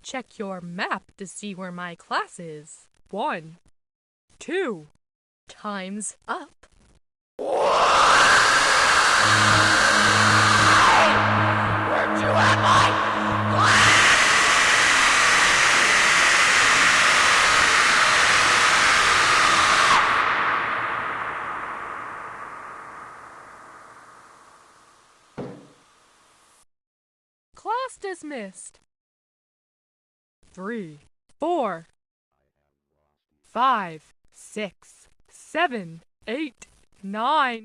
check your map to see where my class is. 1, 2, time's up. Where'd you have my Class dismissed. 3, 4, 5, 6, 7, 8, 9.